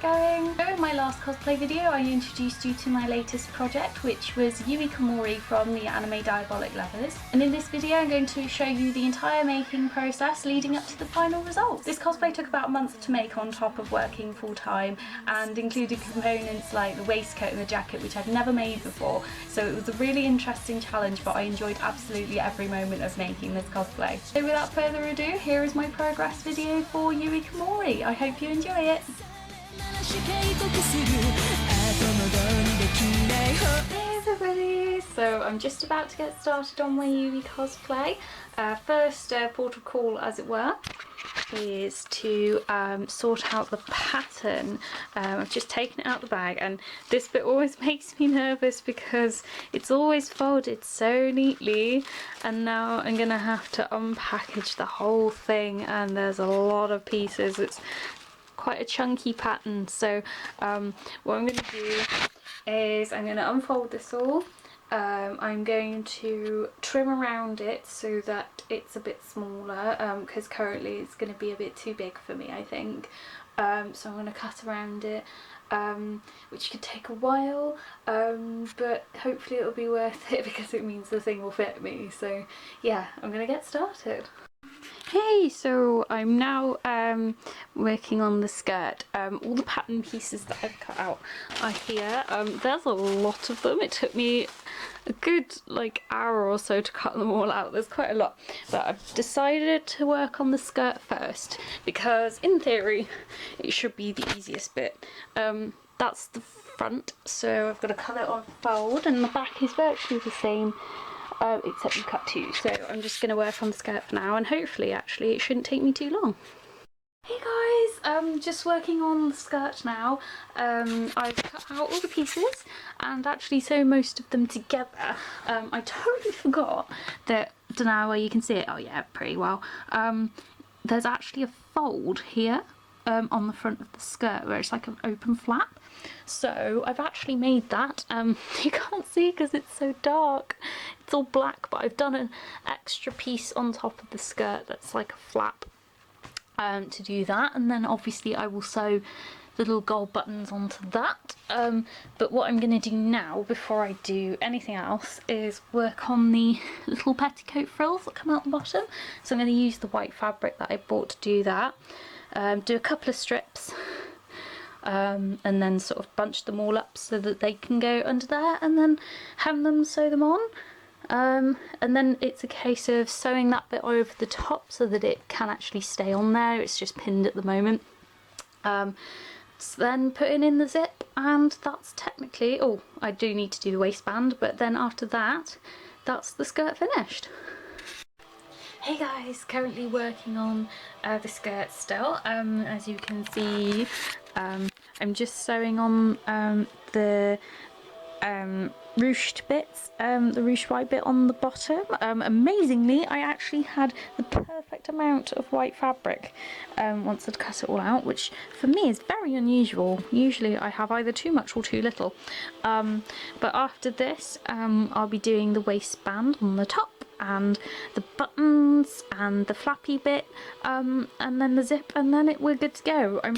going? So in my last cosplay video I introduced you to my latest project, which was Yui Komori from the anime Diabolik Lovers, and in this video I'm going to show you the entire making process leading up to the final result. This cosplay took about a month to make on top of working full time and included components like the waistcoat and the jacket, which I'd never made before, so it was a really interesting challenge, but I enjoyed absolutely every moment of making this cosplay. So without further ado, here is my progress video for Yui Komori. I hope you enjoy it. Hey everybody! So I'm just about to get started on my Yui cosplay. First port of call, as it were, is to sort out the pattern. I've just taken it out the bag, and this bit always makes me nervous because it's always folded so neatly, and now I'm gonna have to unpackage the whole thing, and there's a lot of pieces. It's quite a chunky pattern, so what I'm going to do is I'm going to unfold this all. I'm going to trim around it so that it's a bit smaller, because currently it's going to be a bit too big for me, I think. So I'm going to cut around it, which could take a while, but hopefully it'll be worth it because it means the thing will fit me. So yeah, I'm going to get started. Hey, so I'm now working on the skirt. All the pattern pieces that I've cut out are here. There's a lot of them. It took me a good hour or so to cut them all out. There's quite a lot, but I've decided to work on the skirt first because in theory it should be the easiest bit. That's the front, so I've got to cut it on fold, and the back is virtually the same. Except you cut two, so I'm just going to work on the skirt for now, and hopefully actually it shouldn't take me too long. Hey guys, just working on the skirt now. I've cut out all the pieces and actually sewn most of them together. I totally forgot that, don't know where you can see it, oh yeah, pretty well. There's actually a fold here on the front of the skirt where it's like an open flap. So I've actually made that. You can't see because it's so dark. It's all black, but I've done an extra piece on top of the skirt that's like a flap to do that, and then obviously I will sew the little gold buttons onto that. But what I'm going to do now, before I do anything else, is work on the little petticoat frills that come out the bottom. So I'm going to use the white fabric that I bought to do that. Do a couple of strips, and then sort of bunch them all up so that they can go under there, and then hem them, sew them on. And then it's a case of sewing that bit over the top so that it can actually stay on there. It's just pinned at the moment. So then putting in the zip, and that's technically, oh, I do need to do the waistband, but then after that, that's the skirt finished. Hey guys, currently working on the skirt still. As you can see, I'm just sewing on the ruched bits, the ruched white bit on the bottom. Amazingly, I actually had the perfect amount of white fabric once I'd cut it all out, which for me is very unusual. Usually I have either too much or too little. But after this, I'll be doing the waistband on the top, and the buttons and the flappy bit, and then the zip, and then we're good to go. I'm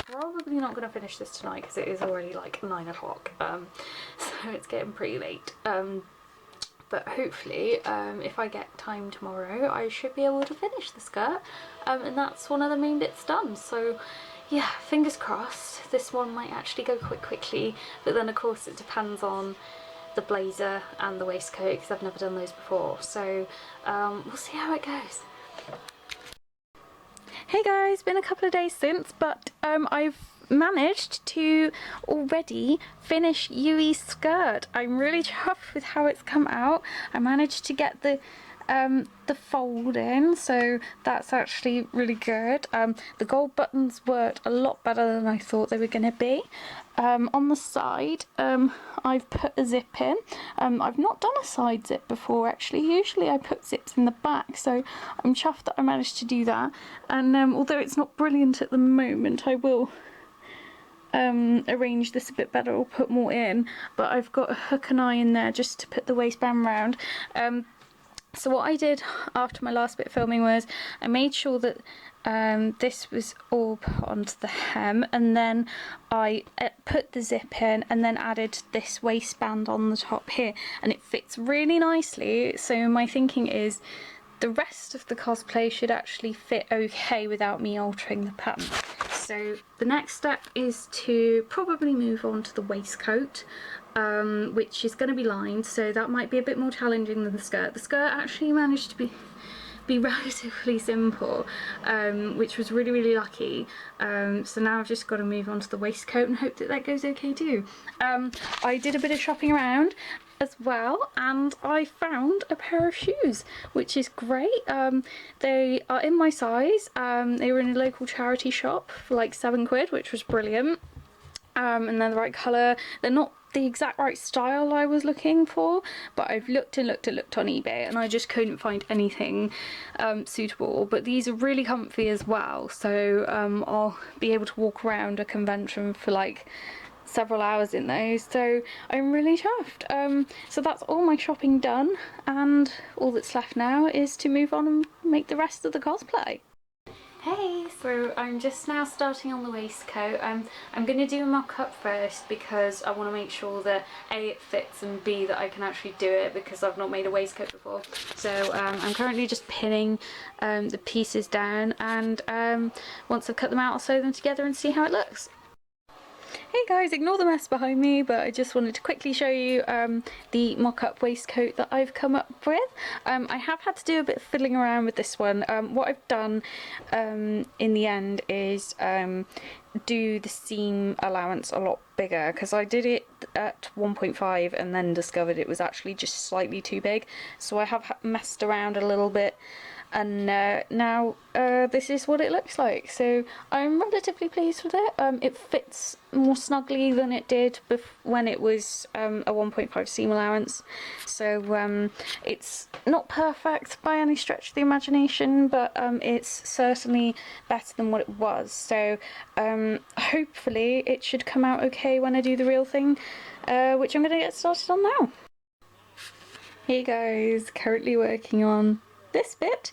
probably not going to finish this tonight because it is already like 9 o'clock, so it's getting pretty late. But hopefully, if I get time tomorrow, I should be able to finish the skirt, and that's one of the main bits done. So yeah, fingers crossed. This one might actually go quite quickly, but then of course it depends on the blazer and the waistcoat because I've never done those before, so we'll see how it goes. Hey guys, been a couple of days since, but I've managed to already finish Yui's skirt. I'm really chuffed with how it's come out. I managed to get the fold in, so that's actually really good. The gold buttons worked a lot better than I thought they were going to be. On the side, I've put a zip in. I've not done a side zip before actually. Usually I put zips in the back, so I'm chuffed that I managed to do that. And although it's not brilliant at the moment, I will arrange this a bit better or put more in. But I've got a hook and eye in there just to put the waistband round. So what I did after my last bit of filming was I made sure that this was all put onto the hem, and then I put the zip in and then added this waistband on the top here, and it fits really nicely. So my thinking is the rest of the cosplay should actually fit okay without me altering the pattern. So the next step is to probably move on to the waistcoat, which is going to be lined, so that might be a bit more challenging than the skirt. The skirt actually managed to be relatively simple, which was really lucky. So now I've just got to move on to the waistcoat and hope that that goes okay too. I did a bit of shopping around as well, and I found a pair of shoes, which is great. They are in my size. They were in a local charity shop for like £7, which was brilliant. And they're the right colour. They're not the exact right style I was looking for, but I've looked and looked on eBay and I just couldn't find anything suitable. But these are really comfy as well, so I'll be able to walk around a convention for like several hours in those, so I'm really chuffed. So that's all my shopping done, and all that's left now is to move on and make the rest of the cosplay. Hey, so I'm just now starting on the waistcoat. I'm going to do a mock-up first because I want to make sure that A, it fits, and B, that I can actually do it because I've not made a waistcoat before. So I'm currently just pinning the pieces down, and once I've cut them out I'll sew them together and see how it looks. Hey guys, ignore the mess behind me, but I just wanted to quickly show you the mock-up waistcoat that I've come up with. I have had to do a bit of fiddling around with this one. What I've done in the end is do the seam allowance a lot bigger, because I did it at 1.5 and then discovered it was actually just slightly too big. So I have messed around a little bit, and now this is what it looks like. So I'm relatively pleased with it. It fits more snugly than it did when it was a 1.5 seam allowance. So it's not perfect by any stretch of the imagination, but it's certainly better than what it was. So hopefully it should come out okay when I do the real thing, which I'm going to get started on now. Hey guys, currently working on this bit,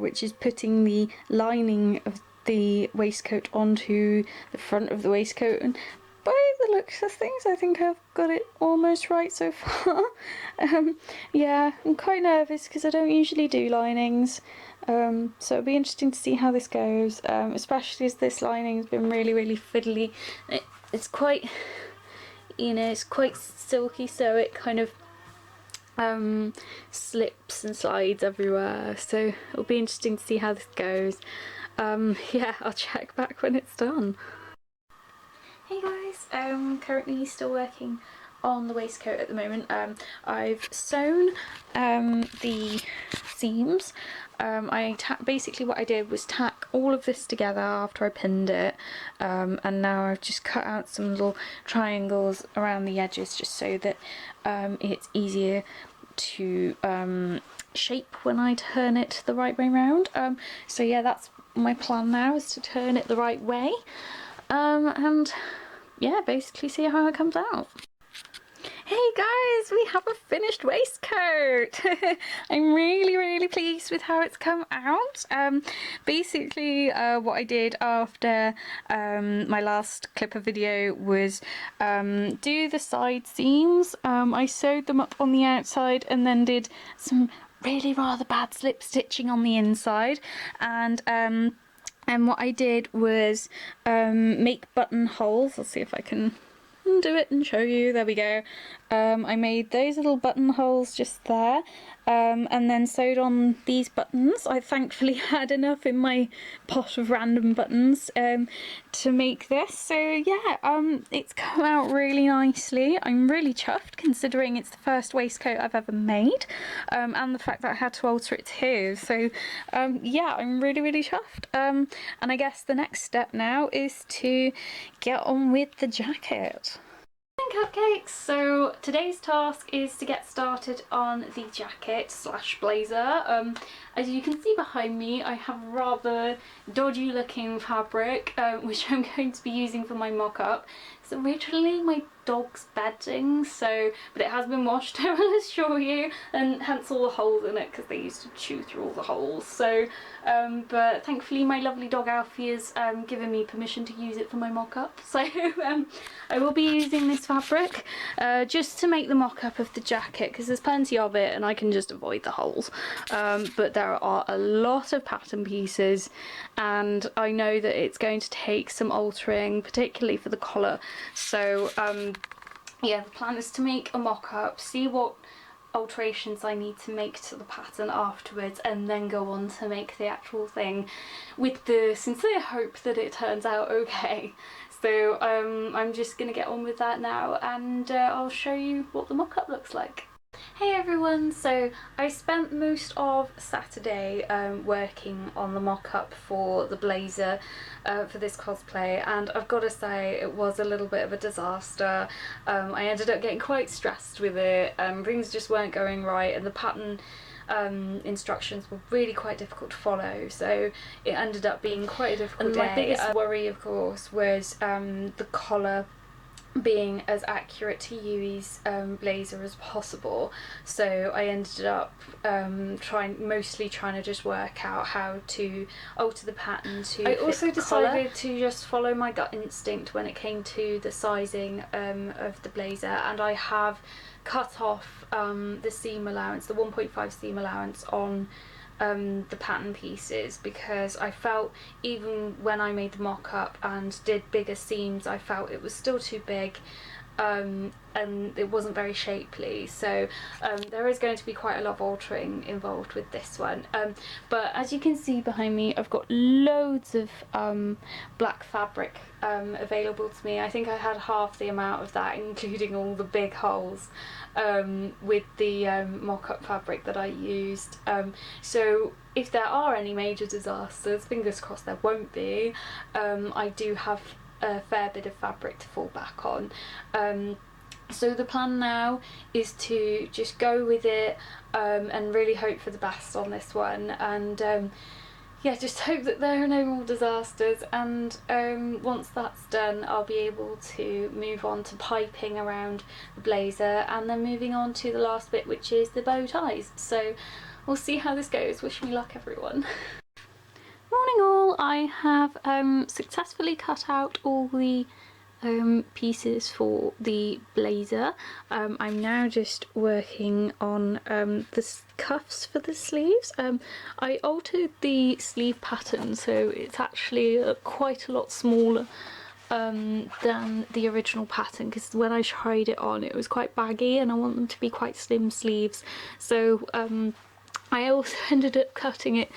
which is putting the lining of the waistcoat onto the front of the waistcoat, and by the looks of things I think I've got it almost right so far. Yeah, I'm quite nervous because I don't usually do linings, so it'll be interesting to see how this goes, especially as this lining has been really fiddly. It's quite, you know, it's quite silky, so it kind of slips and slides everywhere, so it'll be interesting to see how this goes. Yeah, I'll check back when it's done. Hey guys, currently still working on the waistcoat at the moment. I've sewn the seams. Basically what I did was tack all of this together after I pinned it, and now I've just cut out some little triangles around the edges just so that it's easier to shape when I turn it the right way round. So yeah, that's my plan now, is to turn it the right way, and yeah, basically see how it comes out. Hey guys, we have a finished waistcoat! I'm really pleased with how it's come out. Basically what I did after my last clip of video was do the side seams. I sewed them up on the outside and then did some really rather bad slip stitching on the inside, and what I did was make buttonholes. I'll see if I can do it and show you. There we go. I made those little buttonholes just there, and then sewed on these buttons. I thankfully had enough in my pot of random buttons to make this. So yeah, it's come out really nicely. I'm really chuffed considering it's the first waistcoat I've ever made, and the fact that I had to alter it too. So yeah, I'm really chuffed. And I guess the next step now is to get on with the jacket. Cupcakes, so today's task is to get started on the jacket slash blazer. As you can see behind me, I have rather dodgy looking fabric, which I'm going to be using for my mock-up. So originally my dog's bedding, so, but it has been washed, I will assure you, and hence all the holes in it because they used to chew through all the holes. So but thankfully my lovely dog Alfie has given me permission to use it for my mock-up, so I will be using this fabric just to make the mock-up of the jacket, because there's plenty of it and I can just avoid the holes, but there are a lot of pattern pieces and I know that it's going to take some altering, particularly for the collar. So yeah, the plan is to make a mock-up, see what alterations I need to make to the pattern afterwards, and then go on to make the actual thing with the sincere hope that it turns out okay. So I'm just gonna get on with that now, and I'll show you what the mock-up looks like. Hey everyone, so I spent most of Saturday working on the mock-up for the blazer for this cosplay, and I've got to say it was a little bit of a disaster. I ended up getting quite stressed with it, things just weren't going right, and the pattern instructions were really quite difficult to follow, so it ended up being quite a difficult day. My biggest worry, of course, was the collar being as accurate to Yui's blazer as possible, so I ended up mostly trying to just work out how to alter the pattern to I also decided to just follow my gut instinct when it came to the sizing of the blazer, and I have cut off the seam allowance, the 1.5 seam allowance on the pattern pieces, because I felt even when I made the mock-up and did bigger seams, I felt it was still too big and it wasn't very shapely. So there is going to be quite a lot of altering involved with this one, but as you can see behind me, I've got loads of black fabric available to me. I think I had half the amount of that, including all the big holes, with the mock-up fabric that I used. So if there are any major disasters, fingers crossed there won't be, I do have a fair bit of fabric to fall back on. So the plan now is to just go with it and really hope for the best on this one, and yeah, just hope that there are no more disasters, and once that's done I'll be able to move on to piping around the blazer, and then moving on to the last bit, which is the bow ties. So we'll see how this goes. Wish me luck, everyone. Morning all, I have successfully cut out all the pieces for the blazer. I'm now just working on the cuffs for the sleeves. I altered the sleeve pattern, so it's actually quite a lot smaller than the original pattern, because when I tried it on it was quite baggy and I want them to be quite slim sleeves. So I also ended up cutting it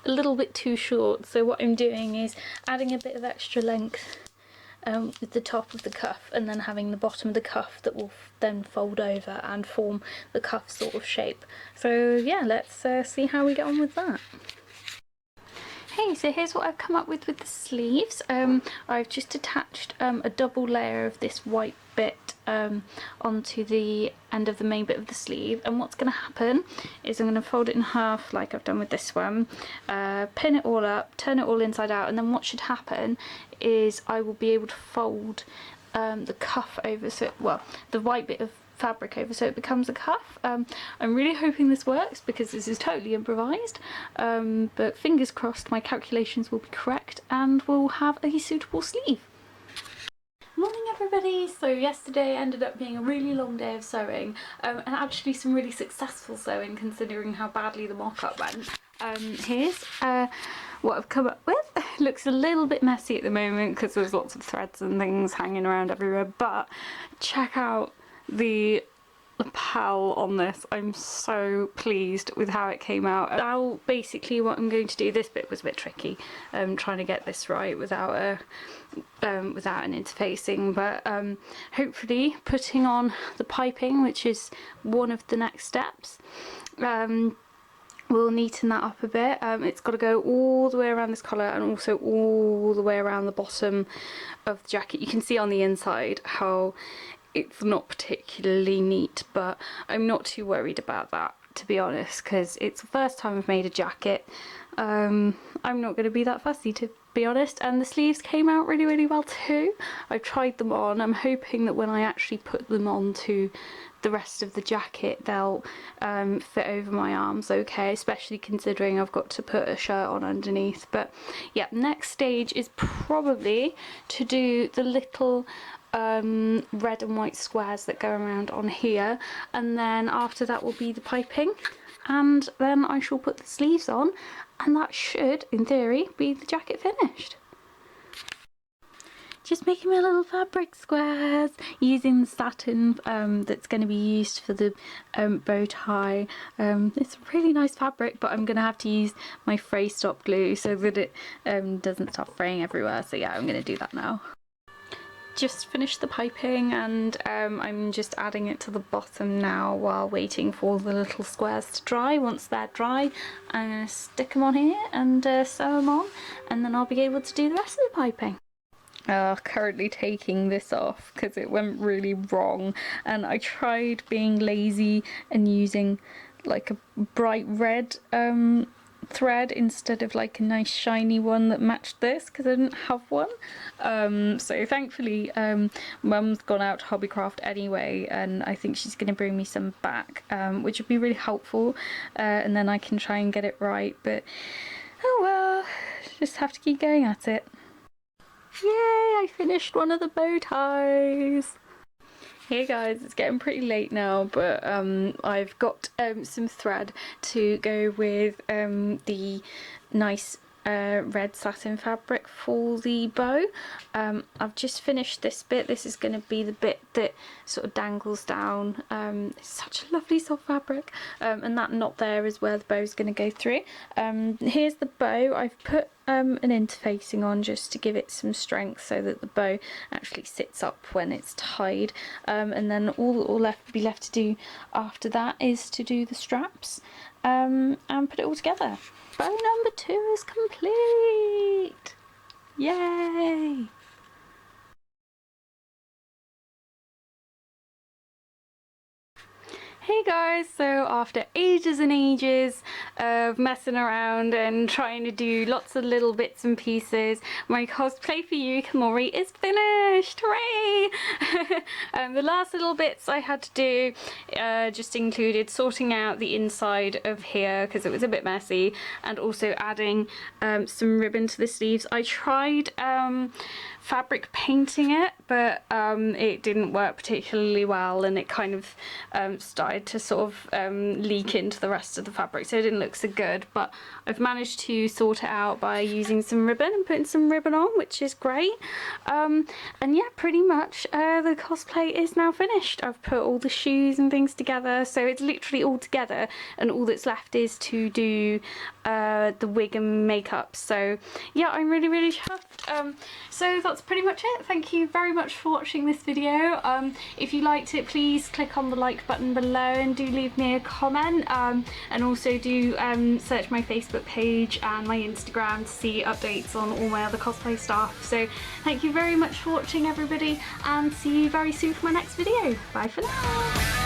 a little bit too short, so what I'm doing is adding a bit of extra length with the top of the cuff, and then having the bottom of the cuff that will then fold over and form the cuff sort of shape. So yeah, let's see how we get on with that. Hey, so here's what I've come up with the sleeves. I've just attached a double layer of this white bit onto the end of the main bit of the sleeve, and what's going to happen is I'm going to fold it in half like I've done with this one, pin it all up, turn it all inside out, and then what should happen is I will be able to fold the cuff over, so the white bit of fabric over so it becomes a cuff. I'm really hoping this works because this is totally improvised, but fingers crossed my calculations will be correct and we'll have a suitable sleeve. Morning everybody! So yesterday ended up being a really long day of sewing, and actually some really successful sewing considering how badly the mock-up went. Here's what I've come up with. It looks a little bit messy at the moment because there's lots of threads and things hanging around everywhere, but check out the lapel on this. I'm so pleased with how it came out. Now basically what I'm going to do, this bit was a bit tricky, trying to get this right without an interfacing, but hopefully putting on the piping, which is one of the next steps, we'll neaten that up a bit. It's got to go all the way around this collar and also all the way around the bottom of the jacket. You can see on the inside how it's not particularly neat, but I'm not too worried about that, to be honest, because it's the first time I've made a jacket. I'm not going to be that fussy, to be honest, and the sleeves came out really well too. I've tried them on. I'm hoping that when I actually put them onto the rest of the jacket they'll fit over my arms okay, especially considering I've got to put a shirt on underneath. But yeah, next stage is probably to do the little red and white squares that go around on here, and then after that will be the piping, and then I shall put the sleeves on, and that should in theory be the jacket finished. Just making my little fabric squares using the satin that's going to be used for the bow tie. It's a really nice fabric, but I'm going to have to use my fray stop glue so that it doesn't start fraying everywhere. So yeah, I'm going to do that now. Just finished the piping, and I'm just adding it to the bottom now while waiting for the little squares to dry. Once they're dry, I'm going to stick them on here and sew them on, and then I'll be able to do the rest of the piping. Currently taking this off because it went really wrong, and I tried being lazy and using like a bright red thread instead of like a nice shiny one that matched this because I didn't have one. So thankfully Mum's gone out to Hobbycraft anyway, and I think she's going to bring me some back, which would be really helpful, and then I can try and get it right. But oh well, just have to keep going at it. Yay, I finished one of the bow ties! Hey guys, it's getting pretty late now, but I've got some thread to go with the nice red satin fabric for the bow. I've just finished this bit. This is going to be the bit that sort of dangles down. It's such a lovely soft fabric, and that knot there is where the bow is going to go through. Here's the bow. I've put an interfacing on just to give it some strength so that the bow actually sits up when it's tied, and then all that will be left to do after that is to do the straps and put it all together. Bow number 2 is complete! Yay! Hey guys, so after ages and ages of messing around and trying to do lots of little bits and pieces, my cosplay for Yui Komori is finished! Hooray! The last little bits I had to do just included sorting out the inside of here because it was a bit messy, and also adding some ribbon to the sleeves. I tried fabric painting it, but it didn't work particularly well, and it kind of started to sort of leak into the rest of the fabric, so it didn't look so good. But I've managed to sort it out by using some ribbon and putting some ribbon on, which is great. And yeah, pretty much the cosplay is now finished. I've put all the shoes and things together, so it's literally all together, and all that's left is to do the wig and makeup. So yeah, I'm really chuffed. So that's pretty much it. Thank you very much for watching this video. If you liked it, please click on the like button below and do leave me a comment, and also do search my Facebook page and my Instagram to see updates on all my other cosplay stuff. So thank you very much for watching everybody, and see you very soon for my next video. Bye for now.